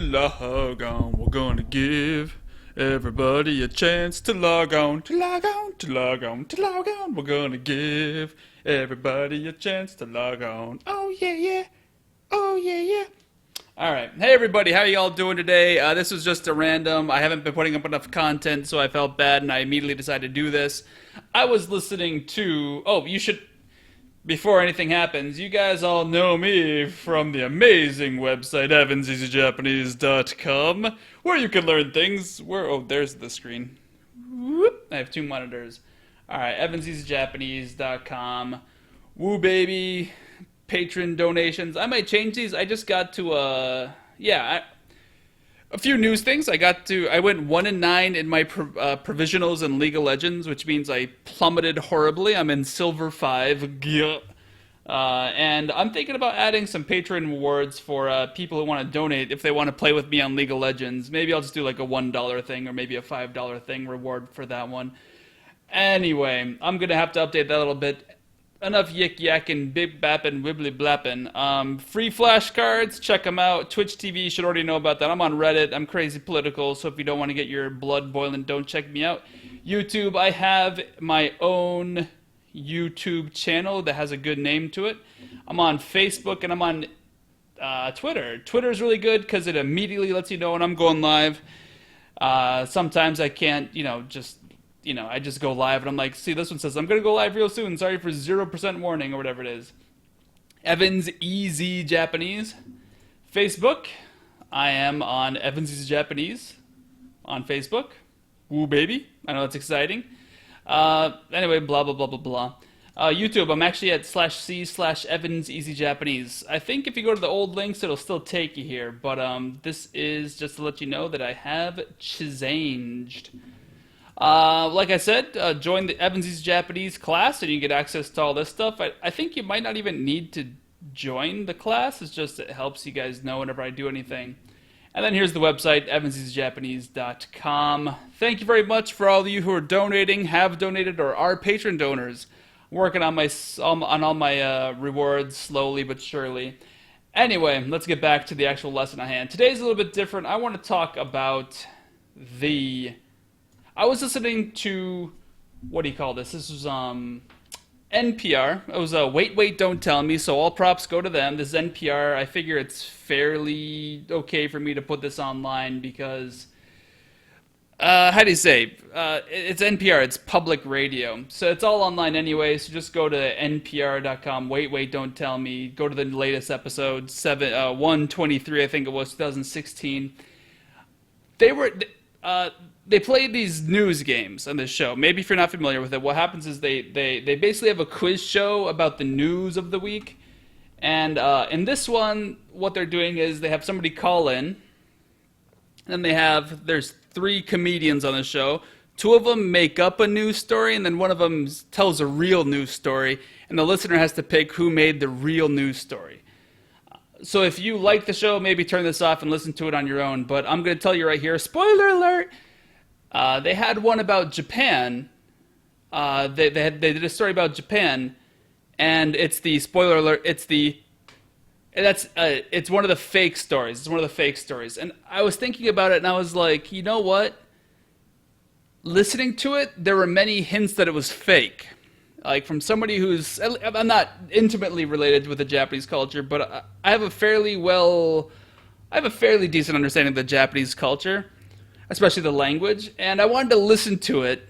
Log on, we're gonna give everybody a chance to log on, to log on, to log on, to log on. We're gonna give everybody a chance to log on. Oh yeah, yeah. Oh yeah, yeah. All right. Hey everybody, how y'all doing today? This was just a random. I haven't been putting up enough content, so I felt bad and I immediately decided to do this. I was listening to. Oh, you should. Before anything happens, you guys all know me from the amazing website evanseasyjapanese.com, where you can learn things. Oh, there's the screen. Whoop, I have two monitors. Alright, evanseasyjapanese.com. Woo baby, patron donations. I might change these. I just got to, a few news things. I went 1-9 in my provisionals in League of Legends, which means I plummeted horribly. I'm in Silver 5. And I'm thinking about adding some patron rewards for people who want to donate if they want to play with me on League of Legends. Maybe I'll just do like a $1 thing or maybe a $5 thing reward for that one. Anyway, I'm going to have to update that a little bit. Enough yik yakking, bip bapping, wibbly blapping. Free flashcards, check them out. Twitch TV, you should already know about that. I'm on Reddit. I'm crazy political, so if you don't want to get your blood boiling, don't check me out. YouTube, I have my own YouTube channel that has a good name to it. I'm on Facebook and I'm on Twitter. Twitter is really good because it immediately lets you know when I'm going live. Sometimes I can't, I just go live and I'm like, see, this one says I'm going to go live real soon. Sorry for 0% warning or whatever it is. Evans EZ Japanese. Facebook. I am on Evans EZ Japanese on Facebook. Woo baby. I know that's exciting. Anyway, blah, blah, blah, blah, blah. YouTube, I'm actually at /c/Evans EZ Japanese. I think if you go to the old links, it'll still take you here. But this is just to let you know that I have changed. Like I said, join the Evans EZ Japanese class and you get access to all this stuff. I think you might not even need to join the class. It's just it helps you guys know whenever I do anything. And then here's the website, evanseasyjapanese.com. Thank you very much for all of you who are donating, have donated, or are patron donors. I'm working on all my rewards slowly but surely. Anyway, let's get back to the actual lesson at hand. Today's a little bit different. I want to talk about I was listening to, what do you call this? This was NPR. It was Wait, Wait, Don't Tell Me, so all props go to them. This is NPR. I figure it's fairly okay for me to put this online because, how do you say? It's NPR. It's public radio. So it's all online anyway, so just go to npr.com. Wait, Wait, Don't Tell Me. Go to the latest episode, 123, I think it was, 2016. They play these news games on this show. Maybe if you're not familiar with it, what happens is they basically have a quiz show about the news of the week. And in this one, what they're doing is they have somebody call in. And then there's 3 comedians on the show. 2 of them make up a news story, and then one of them tells a real news story. And the listener has to pick who made the real news story. So if you like the show, maybe turn this off and listen to it on your own. But I'm going to tell you right here, spoiler alert! They had one about Japan. They did a story about Japan, and it's the spoiler alert. It's one of the fake stories. It's one of the fake stories. And I was thinking about it, and I was like, you know what? Listening to it, there were many hints that it was fake. Like from somebody I'm not intimately related with the Japanese culture, but I have a fairly decent understanding of the Japanese culture, especially the language, and I wanted to listen to it,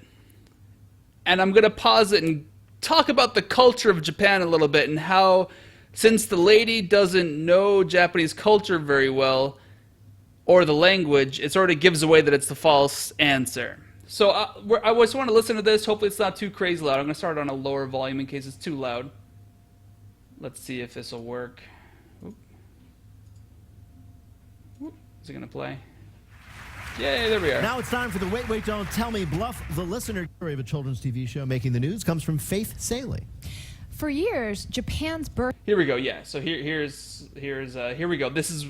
and I'm going to pause it and talk about the culture of Japan a little bit, and how, since the lady doesn't know Japanese culture very well, or the language, it sort of gives away that it's the false answer. So I just want to listen to this. Hopefully it's not too crazy loud. I'm going to start on a lower volume in case it's too loud. Let's see if this will work. Oop. Oop. Is it going to play? Yay, there we are. Now it's time for the Wait, Wait, Don't Tell Me Bluff the Listener. Story of a children's TV show making the news comes from Faith Saley. For years, Japan's birth. Here we go. Yeah. So here we go. This is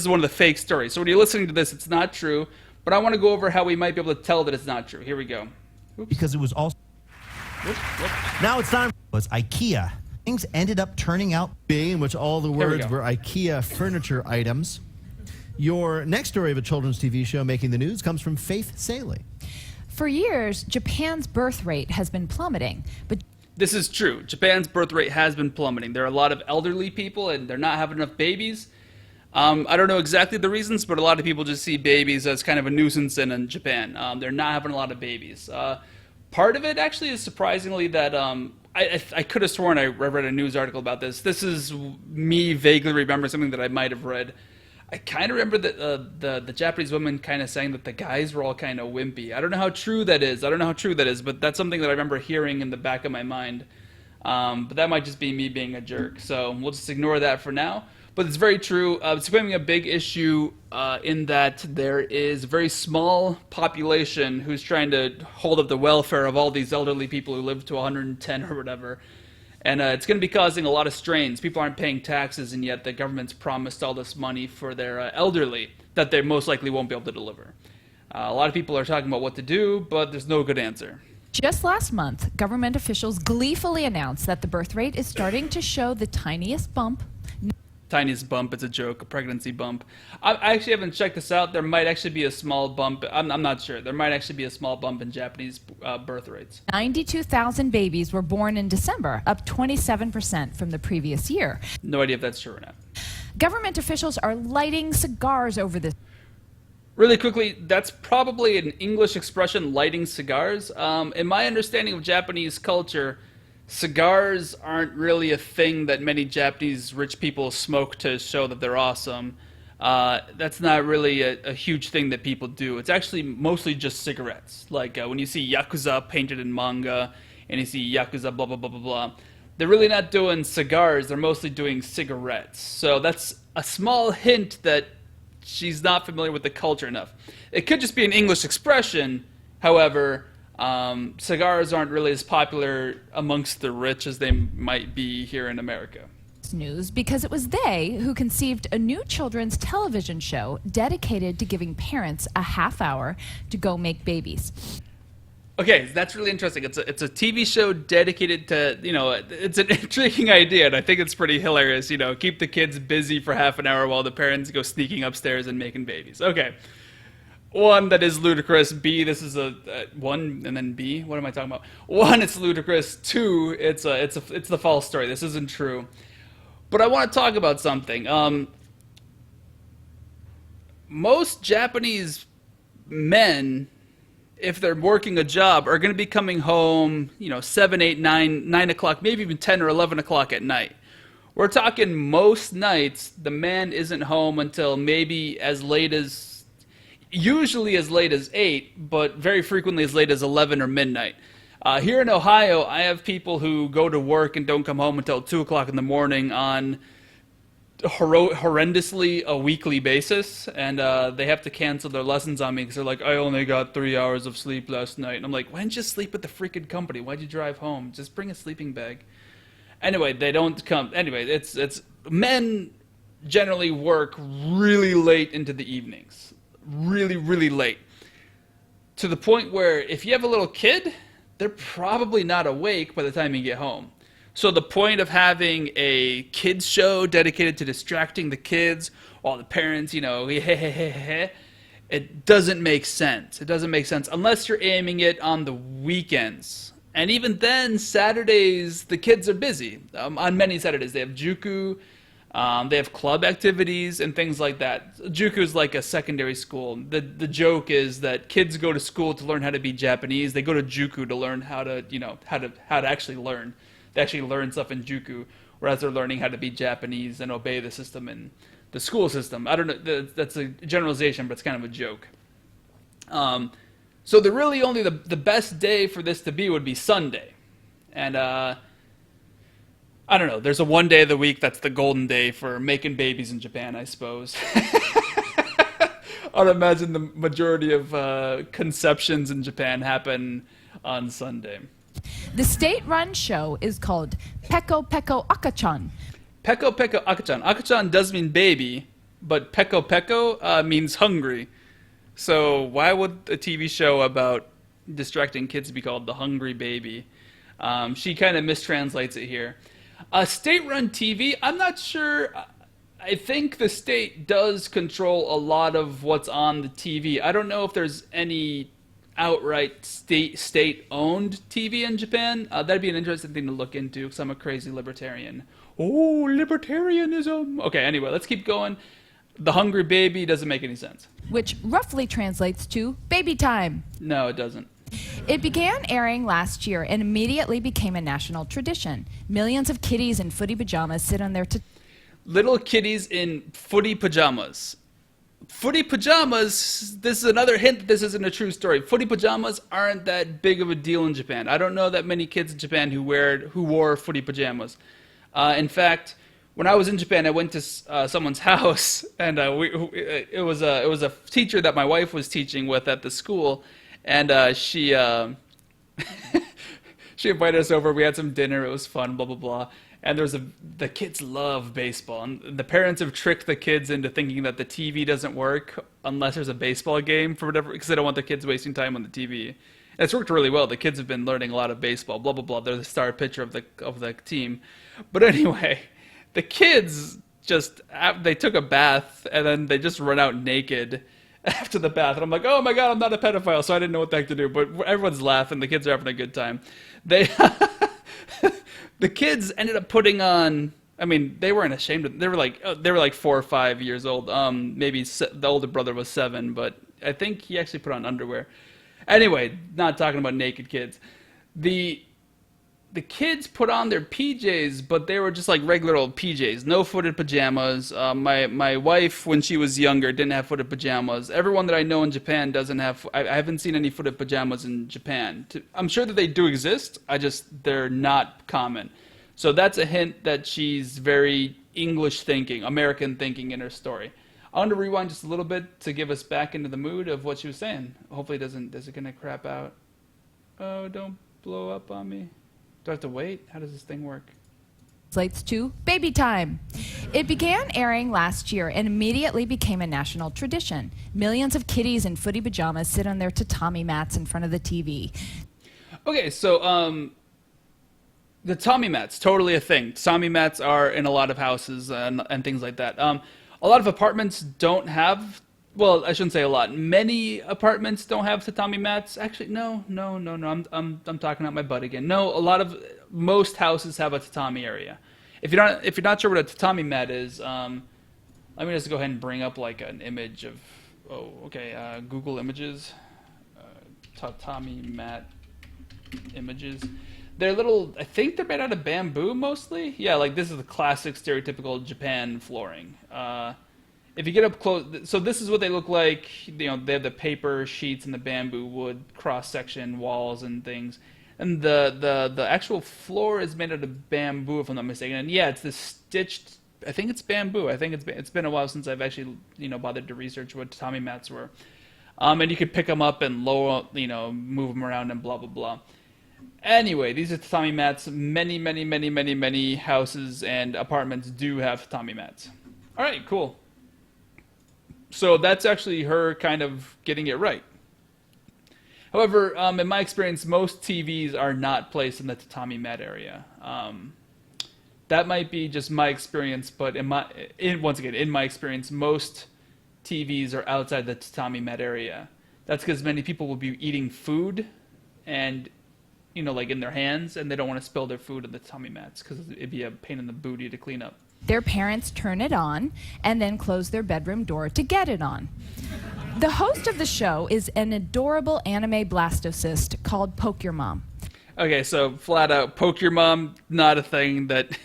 one of the fake stories. So when you're listening to this, it's not true, but I want to go over how we might be able to tell that it's not true. Here we go. Oops. Because it was also. Whoops. Now it's time. It's IKEA. Things ended up turning out being in which all the words were IKEA furniture items. Your next story of a children's TV show making the news comes from Faith Saley. For years, Japan's birth rate has been plummeting, but This is true. Japan's birth rate has been plummeting. There are a lot of elderly people, and they're not having enough babies. I don't know exactly the reasons, but a lot of people just see babies as kind of a nuisance in Japan. They're not having a lot of babies. Part of it actually is surprisingly that I could have sworn I read a news article about this. This is me vaguely remembering something that I might have read. I kind of remember that the Japanese women kind of saying that the guys were all kind of wimpy. I don't know how true that is. But that's something that I remember hearing in the back of my mind. But that might just be me being a jerk. So we'll just ignore that for now. But it's very true. It's becoming a big issue in that there is a very small population who's trying to hold up the welfare of all these elderly people who live to 110 or whatever. And it's going to be causing a lot of strains. People aren't paying taxes, and yet the government's promised all this money for their elderly that they most likely won't be able to deliver. A lot of people are talking about what to do, but there's no good answer. just last month, government officials gleefully announced that the birth rate is starting to show the tiniest bump. Tiniest bump, it's a joke, a pregnancy bump. I actually haven't checked this out. There might actually be a small bump. I'm not sure. There might actually be a small bump in Japanese birth rates. 92,000 babies were born in December, up 27% from the previous year. No idea if that's true or not. Government officials are lighting cigars over this. Really quickly, that's probably an English expression, lighting cigars. In my understanding of Japanese culture, cigars aren't really a thing that many Japanese rich people smoke to show that they're awesome. That's not really a huge thing that people do. It's actually mostly just cigarettes. Like when you see Yakuza painted in manga, and you see Yakuza blah, blah, blah, blah, blah. They're really not doing cigars. They're mostly doing cigarettes. So that's a small hint that she's not familiar with the culture enough. It could just be an English expression, however. Cigars aren't really as popular amongst the rich as they might be here in America. News because it was they who conceived a new children's television show dedicated to giving parents a half hour to go make babies. Okay, that's really interesting. It's a TV show dedicated to, it's an intriguing idea, and I think it's pretty hilarious. Keep the kids busy for half an hour while the parents go sneaking upstairs and making babies. Okay. One, that is ludicrous. B, this is a one, and then B. What am I talking about? One, it's ludicrous. Two, it's the false story. This isn't true. But I want to talk about something. Most Japanese men, if they're working a job, are going to be coming home, 7, 8, 9 o'clock, maybe even 10 or 11 o'clock at night. We're talking most nights, the man isn't home until maybe usually as late as 8, but very frequently as late as 11 or midnight. Here in Ohio, I have people who go to work and don't come home until 2 o'clock in the morning on horrendously a weekly basis, and they have to cancel their lessons on me because they're like, I only got 3 hours of sleep last night. And I'm like, why didn't you sleep at the freaking company? Why'd you drive home? Just bring a sleeping bag. Anyway, they don't come. Anyway, it's men generally work really late into the evenings. Really, really late. To the point where if you have a little kid, they're probably not awake by the time you get home. So the point of having a kids show dedicated to distracting the kids while the parents, it doesn't make sense. It doesn't make sense unless you're aiming it on the weekends. And even then, Saturdays, the kids are busy. On many Saturdays, they have juku. They have club activities and things like that. Juku is like a secondary school. The joke is that kids go to school to learn how to be Japanese. They go to Juku to learn how to actually learn. They actually learn stuff in Juku, whereas they're learning how to be Japanese and obey the system in the school system. I don't know. That's a generalization, but it's kind of a joke. So the best day for this to be would be Sunday, and I don't know. There's a one day of the week that's the golden day for making babies in Japan, I suppose. I'd imagine the majority of conceptions in Japan happen on Sunday. The state-run show is called Peko Peko Akachan. Peko Peko Akachan. Akachan does mean baby, but Peko Peko means hungry. So why would a TV show about distracting kids be called The Hungry Baby? She kind of mistranslates it here. State-run TV, I'm not sure. I think the state does control a lot of what's on the TV. I don't know if there's any outright state-owned TV in Japan. That'd be an interesting thing to look into because I'm a crazy libertarian. Oh, libertarianism. Okay, anyway, let's keep going. The hungry baby doesn't make any sense. which roughly translates to baby time. No, it doesn't. It began airing last year and immediately became a national tradition. Millions of kiddies in footy pajamas sit on their Little kitties in footy pajamas. Footy pajamas, this is another hint that this isn't a true story. Footy pajamas aren't that big of a deal in Japan. I don't know that many kids in Japan who wore footy pajamas. In fact, when I was in Japan, I went to someone's house, and it was a teacher that my wife was teaching with at the school, and she she invited us over. We had some dinner. It was fun. Blah blah blah. And the kids love baseball, and the parents have tricked the kids into thinking that the TV doesn't work unless there's a baseball game for whatever, because they don't want their kids wasting time on the TV. And it's worked really well. The kids have been learning a lot of baseball. Blah blah blah. They're the star pitcher of the team. But anyway, the kids they took a bath and then they just run out naked after the bath. And I'm like, oh my god, I'm not a pedophile, so I didn't know what the heck to do. But everyone's laughing. The kids are having a good time. They. The kids ended up putting on. I mean, they weren't ashamed of. They were like 4 or 5 years old. Maybe the older brother was 7, but I think he actually put on underwear. Anyway, not talking about naked kids. The kids put on their PJs, but they were just like regular old PJs, no footed pajamas. My wife, when she was younger, didn't have footed pajamas. Everyone that I know in Japan doesn't have. I haven't seen any footed pajamas in Japan. I'm sure that they do exist. They're not common. So that's a hint that she's very English thinking, American thinking in her story. I want to rewind just a little bit to give us back into the mood of what she was saying. Hopefully does it gonna crap out? Oh, don't blow up on me. Do I have to wait? How does this thing work? translates to baby time. It began airing last year and immediately became a national tradition. Millions of kiddies in footy pajamas sit on their tatami mats in front of the TV. Okay, so the tatami mats, totally a thing. Tatami mats are in a lot of houses and things like that. A lot of apartments don't have. Well, I shouldn't say a lot. Many apartments don't have tatami mats. Actually, no. I'm talking out my butt again. No, most houses have a tatami area. If you're not sure what a tatami mat is, let me just go ahead and bring up like an image of. Oh, okay. Google Images, tatami mat images. They're little. I think they're made out of bamboo mostly. Yeah, like this is the classic stereotypical Japan flooring. If you get up close, so this is what they look like. They have the paper sheets and the bamboo wood cross section walls and things, and the actual floor is made out of bamboo, if I'm not mistaken. And yeah, it's this stitched. I think it's bamboo. I think it's been a while since I've actually bothered to research what tatami mats were. And you could pick them up and move them around and blah blah blah. Anyway, these are tatami mats. Many houses and apartments do have tatami mats. All right, cool. So that's actually her kind of getting it right. However, in my experience, most TVs are not placed in the tatami mat area. That might be just my experience, but in my experience, most TVs are outside the tatami mat area. That's because many people will be eating food, and like in their hands, and they don't want to spill their food on the tatami mats because it'd be a pain in the booty to clean up. Their parents turn it on and then close their bedroom door to get it on. The host of the show is an adorable anime blastocyst called Poke Your Mom. Okay, so flat out, Poke Your Mom, not a thing that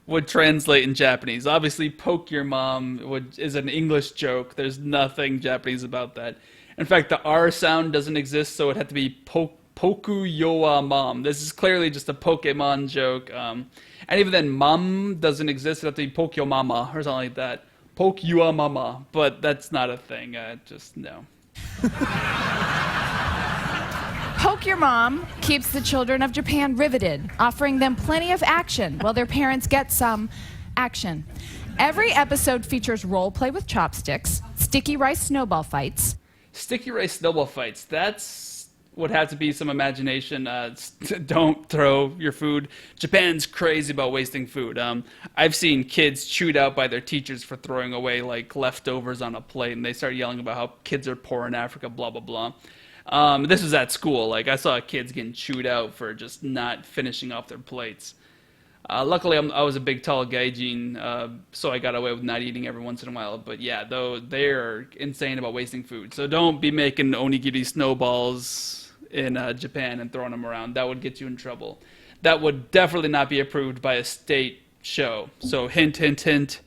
would translate in Japanese. Obviously, Poke Your Mom is an English joke. There's nothing Japanese about that. In fact, the R sound doesn't exist, so it had to be Poku Yoa Mom. This is clearly just a Pokemon joke. And even then, Mom doesn't exist. It has to be Pokyo Mama or something like that. Pokyo Mama. But that's not a thing. Just no. Poke Your Mom keeps the children of Japan riveted, offering them plenty of action while their parents get some action. Every episode features role play with chopsticks, sticky rice snowball fights. Sticky rice snowball fights. That's would have to be some imagination. Don't throw your food. Japan's crazy about wasting food. I've seen kids chewed out by their teachers for throwing away like leftovers on a plate, and they start yelling about how kids are poor in Africa, blah blah blah. This was at school. Like I saw kids getting chewed out for just not finishing off their plates. Luckily, I was a big, tall gaijin, so I got away with not eating every once in a while. But yeah, though they're insane about wasting food. So don't be making onigiri snowballs in Japan and throwing them around. That would get you in trouble. That would definitely not be approved by a state show. So hint, hint, hint.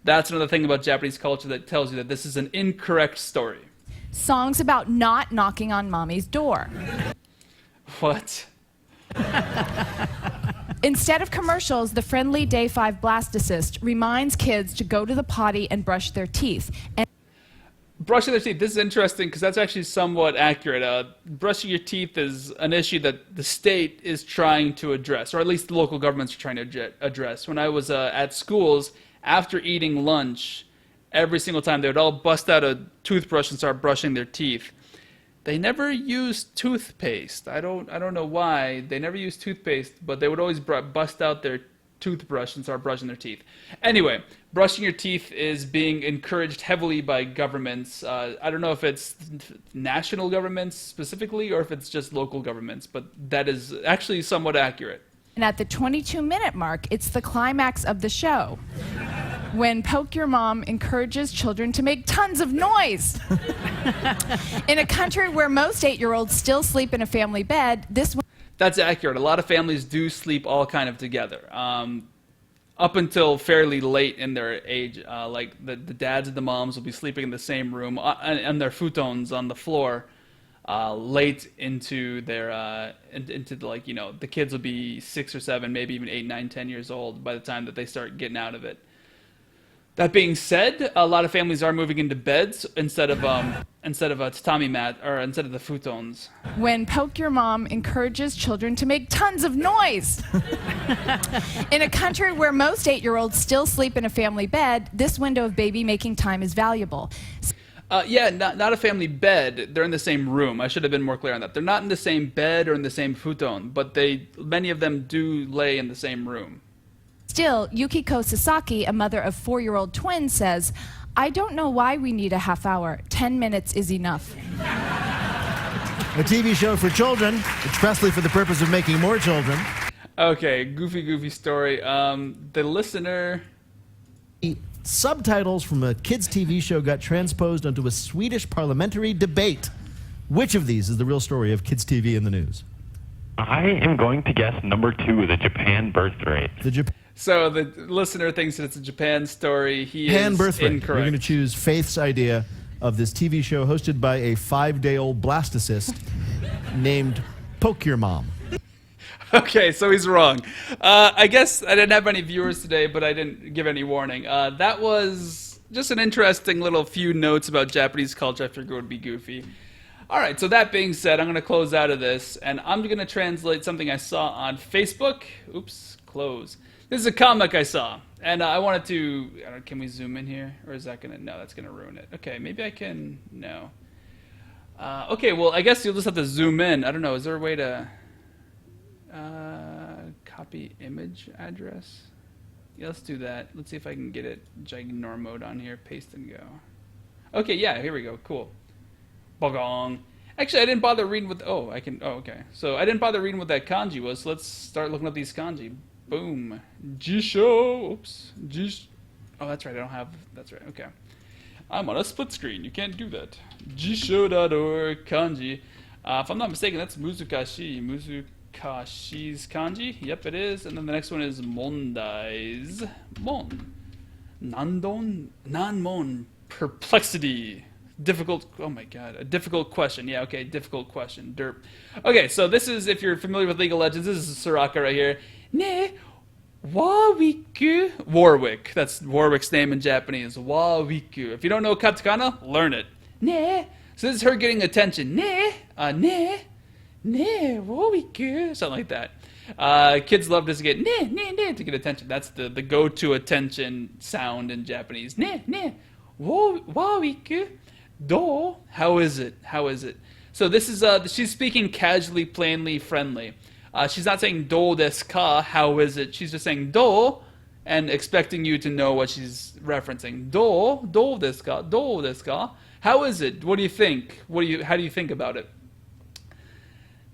That's another thing about Japanese culture that tells you that this is an incorrect story. Songs about not knocking on mommy's door. What? Instead of commercials, the friendly Day 5 Blast Assist reminds kids to go to the potty and brush their teeth. And brushing their teeth. This is interesting because that's actually somewhat accurate. Brushing your teeth is an issue that the state is trying to address, or at least the local governments are trying to address. When I was at schools, after eating lunch, every single time they would all bust out a toothbrush and start brushing their teeth. They never used toothpaste. I don't know why. They never used toothpaste, but they would always bust out their toothbrush and start brushing their teeth. Anyway, brushing your teeth is being encouraged heavily by governments. I don't know if it's national governments specifically or if it's just local governments, but that is actually somewhat accurate. And at the 22-minute mark, it's the climax of the show, when Poke Your Mom encourages children to make tons of noise. In a country where most 8-year-olds still sleep in a family bed, this... That's accurate. A lot of families do sleep all kind of together, up until fairly late in their age. Like the dads and the moms will be sleeping in the same room and their futons on the floor. Late into their into the, like, you know, the kids will be 6 or 7, maybe even 8, 9, 10 years old by the time that they start getting out of it. That being said, a lot of families are moving into beds instead of a tatami mat, or instead of the futons. When Poke Your Mom encourages children to make tons of noise. In a country where most 8-year-olds still sleep in a family bed, this window of baby making time is valuable. Yeah, not a family bed. They're in the same room. I should have been more clear on that. They're not in the same bed or in the same futon, but many of them do lay in the same room. Still, Yukiko Sasaki, a mother of 4-year-old twins, says, "I don't know why we need a half hour. 10 minutes is enough." A TV show for children, expressly for the purpose of making more children. Okay, goofy story. The listener... Subtitles from a kids' TV show got transposed onto a Swedish parliamentary debate. Which of these is the real story of kids' TV in the news? I am going to guess number 2, the Japan birth rate. So the listener thinks that it's a Japan story. Japan birth rate. Incorrect. We're going to choose Faith's idea of this TV show hosted by a 5-day-old blastocyst named Poke Your Mom. Okay, so he's wrong. I guess I didn't have any viewers today, but I didn't give any warning. That was just an interesting little few notes about Japanese culture I figured would be goofy. All right, so that being said, I'm going to close out of this, and I'm going to translate something I saw on Facebook. Oops, close. This is a comic I saw, and I wanted to... can we zoom in here? Or is that going to... No, that's going to ruin it. Okay, maybe I can... No. Okay, well, I guess you'll just have to zoom in. I don't know, is there a way to... copy image address? Yeah, let's do that. Let's see if I can get it gignor mode on here. Paste and go. Okay, yeah, here we go. Cool. Bogong. Actually, I didn't bother reading what... Oh, I can... Oh, okay. So I didn't bother reading what that kanji was, so let's start looking up these kanji. Boom. Jisho. Oops. Jish... Oh, that's right. I don't have... That's right. Okay. I'm on a split screen. You can't do that. Jisho.org kanji. If I'm not mistaken, that's Muzukashi. Muzukashi's kanji. Yep, it is. And then the next one is Mondai's. Mon. Nandon. Nanmon. Perplexity. Difficult. Oh my god. A difficult question. Yeah, okay. Difficult question. Derp. Okay, so this is, if you're familiar with League of Legends, this is Soraka right here. Ne. Wawiku. Warwick. That's Warwick's name in Japanese. Wawiku. If you don't know katakana, learn it. Ne. So this is her getting attention. Ne. Wawiku. Something like that. Kids love to get ne to get attention. That's the go-to attention sound in Japanese. Ne. Wawiku. Do. How is it? How is it? So this is she's speaking casually, plainly, friendly. She's not saying do desu ka, how is it? She's just saying do, and expecting you to know what she's referencing. Do desu ka, do desu ka. How is it? What do you think? How do you think about it?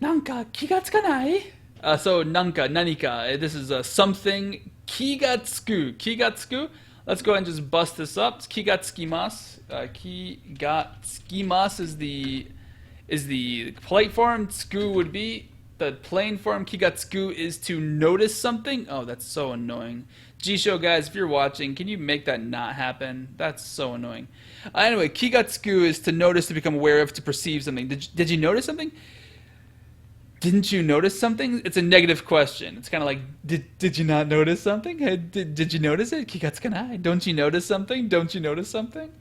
Nanka kiga tsukanai? So nanka, nanika. This is something. Kiga tsuku. Kiga tsuku. Let's go ahead and just bust this up. Kiga tsukimasu. Kiga tsukimasu is the polite form. Tsuku would be the plain form. Kiga tsuku is to notice something. Oh, that's so annoying. Jisho guys, if you're watching, can you make that not happen? That's so annoying. Anyway, kiga tsuku is to notice, to become aware of, to perceive something. Did you notice something? Didn't you notice something? It's a negative question. It's kind of like, did you not notice something? Did you notice it? Kigatsukanai. Don't you notice something? Don't you notice something?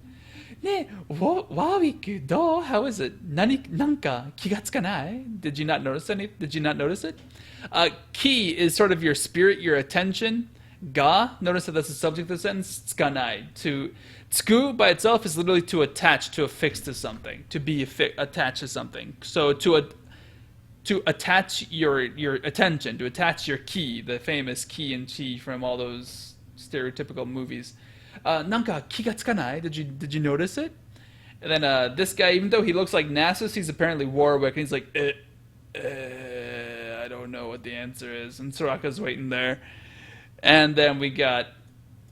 Ne, wawiku do? How is it? Nanka kigatsukanai. Did you not notice any? Did you not notice it? Ki is sort of your spirit, your attention. Ga, notice that that's the subject of the sentence. Tsukanai. Tsuku by itself is literally to attach, to affix to something, to be attached to something. So to attach your attention, to attach your ki, the famous ki and chi from all those stereotypical movies. Nanka kiga tsukanai? Did you notice it? And then this guy, even though he looks like Nasus, he's apparently Warwick, and he's like, I don't know what the answer is. And Soraka's waiting there. And then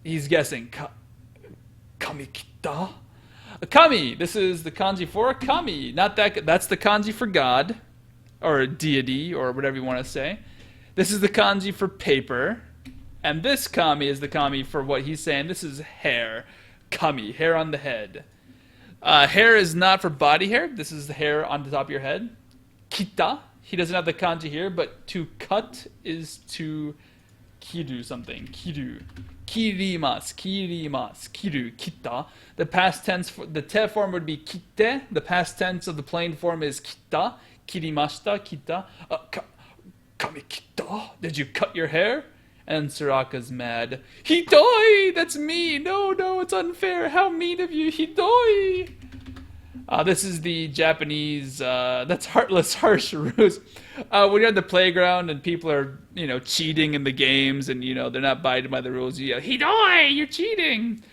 he's guessing, kami kita? Kami, this is the kanji for kami. Not that, that's the kanji for God, or deity, or whatever you want to say. This is the kanji for paper. And this kami is the kami for what he's saying. This is hair. Kami, hair on the head. Hair is not for body hair. This is the hair on the top of your head. Kita, he doesn't have the kanji here, but to cut is to kiru something. Kiru. Kirimasu. Kiru. Kita. The past tense, the te form would be kite. The past tense of the plain form is kita. Kirimashita. Kita. Kami kita? Did you cut your hair? And Soraka's mad. Hidoi! That's me! No, it's unfair. How mean of you, Hidoi! This is the Japanese, that's heartless, harsh ruse. When you're at the playground and people are, cheating in the games and, they're not abiding by the rules, you yell, Hidoi! You're cheating!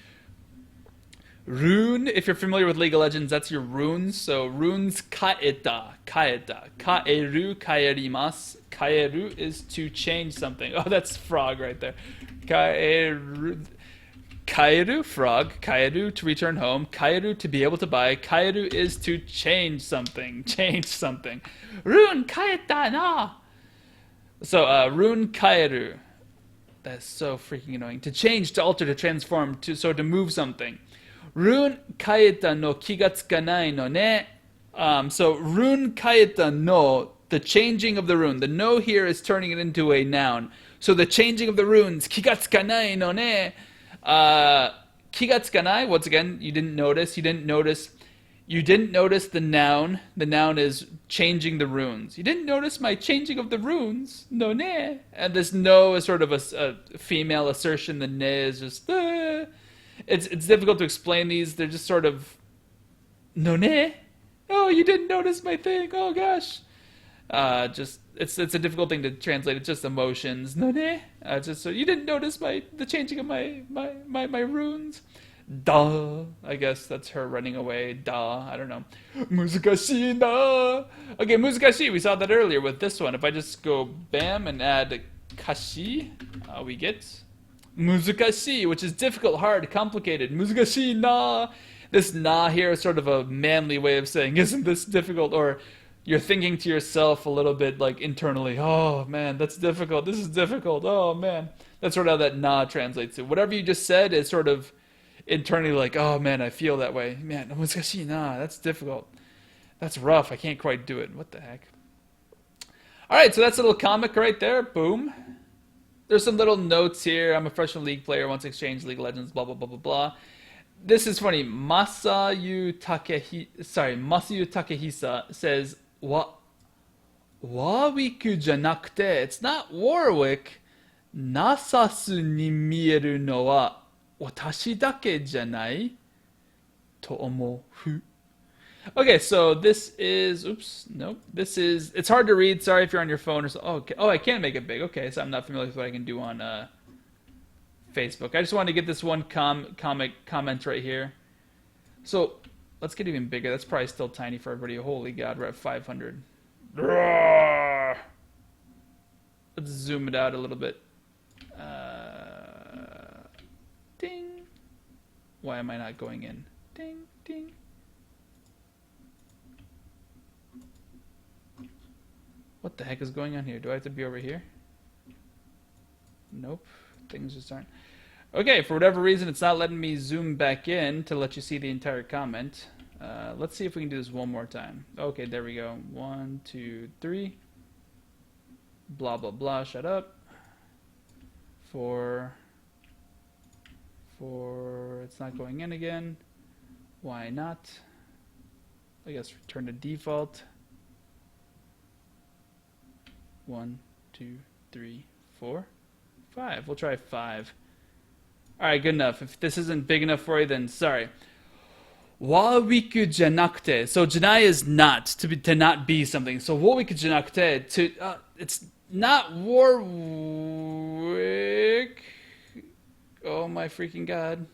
Rune, if you're familiar with League of Legends, that's your runes. So runes kaeta. Kaeru, kaerimasu. Kaeru is to change something. Oh, that's frog right there. Kaeru, frog. Kaeru, to return home. Kaeru, to be able to buy. Kaeru is to change something. Rune kaeta na. So, rune kaeru. That's so freaking annoying. To change, to alter, to transform, to move something. Rune kaeta no kiga tsukanai no ne. So rune kaeta no, the changing of the rune. The no here is turning it into a noun. So the changing of the runes, kiga tsukanai no ne. Kiga tsukanai, once again, you didn't notice the noun. The noun is changing the runes. You didn't notice my changing of the runes, no ne. And this no is sort of a female assertion. The ne is just It's difficult to explain these. They're just sort of, no ne? Oh, you didn't notice my thing. Oh gosh. It's a difficult thing to translate. It's just emotions. No ne? Just so you didn't notice the changing of my runes. Da. I guess that's her running away. Da. I don't know. Muzukashii na. Okay, muzukashii. We saw that earlier with this one. If I just go bam and add kashi, we get Muzukashii, which is difficult, hard, complicated. Muzukashii na. This na here is sort of a manly way of saying, isn't this difficult? Or you're thinking to yourself a little bit like internally, oh man, that's difficult. This is difficult. Oh man. That's sort of how that na translates to. Whatever you just said is sort of internally like, oh man, I feel that way. Man, muzukashii na. That's difficult. That's rough. I can't quite do it. What the heck? All right, so that's a little comic right there. Boom. There's some little notes here. I'm a professional league player, once exchanged League of Legends, blah, blah, blah, blah, blah. This is funny. Masayu Takehisa says, Warwick janakute. It's not Warwick. Nasasu ni mieru no wa watashi dake janai to omohu. Okay, so this is, oops, nope. This is, it's hard to read. Sorry if you're on your phone or so. Oh, okay. Oh, I can make it big. Okay, so I'm not familiar with what I can do on Facebook. I just wanted to get this one comment right here. So let's get even bigger. That's probably still tiny for everybody. Holy God, we're at 500. Let's zoom it out a little bit. Ding. Why am I not going in? Ding, ding. What the heck is going on here? Do I have to be over here? Nope. Things just aren't. Okay, for whatever reason, it's not letting me zoom back in to let you see the entire comment. Let's see if we can do this one more time. Okay, there we go. 1, 2, 3. Blah, blah, blah. Shut up. 4. It's not going in again. Why not? I guess return to default. 1, 2, 3, 4, 5. We'll try 5. Alright, good enough. If this isn't big enough for you, then sorry. Warwick janakute. So janai is not, to not be something. So warwick janakute, it's not Warwick. Oh my freaking God.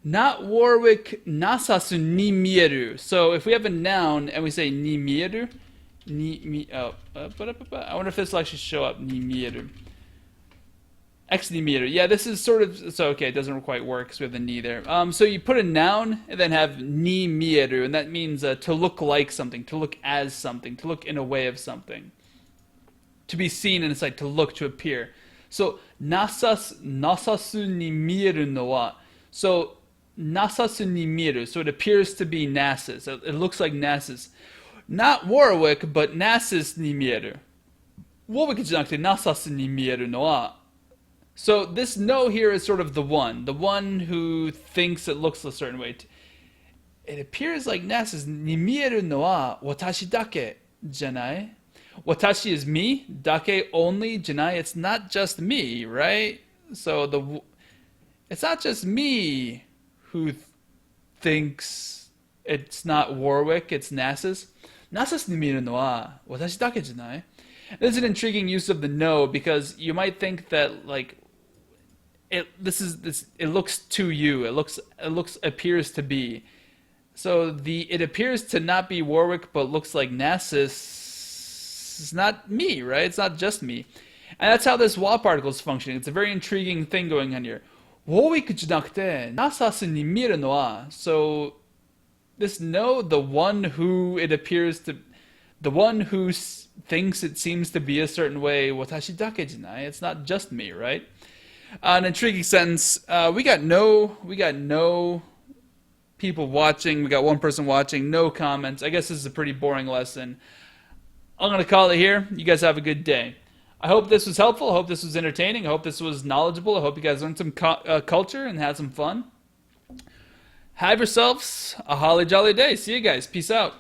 Not Warwick nasasu ni mieru. So if we have a noun and we say ni mieru, I wonder if this will actually show up. Ni mieru. Ex ni mieru. Yeah, this is sort of, so okay, it doesn't quite work because we have the ni there. So you put a noun and then have ni mieru, and that means to look like something, to look as something, to look in a way of something. To be seen in a sight, to look, to appear. So nasasu ni mieru no wa. So nasasu ni mieru. So it appears to be nasus. It looks like nasus. Not Warwick, but nasus ni mieru. Warwick janakute nasasu ni mieru no wa. So this no here is sort of the one who thinks it looks a certain way. It appears like nasus ni mieru no wa watashi dake janai. Watashi is me, dake only, janai, it's not just me, right? So it's not just me who thinks it's not Warwick, it's Nasus. Nasus ni miru no wa watashi dake janai. This is an intriguing use of the no because you might think that like it looks to you, it appears to be. So it appears to not be Warwick but looks like Nasus. It's not me, right? It's not just me. And that's how this wa particle is functioning. It's a very intriguing thing going on here. Warwick janakute nasasu ni miru no wa. So this no, the one who it appears to, the one who thinks it seems to be a certain way, watashi dake janai. It's not just me, right? An intriguing sentence. We got no people watching. We got one person watching. No comments. I guess this is a pretty boring lesson. I'm going to call it here. You guys have a good day. I hope this was helpful. I hope this was entertaining. I hope this was knowledgeable. I hope you guys learned some culture and had some fun. Have yourselves a holly jolly day. See you guys. Peace out.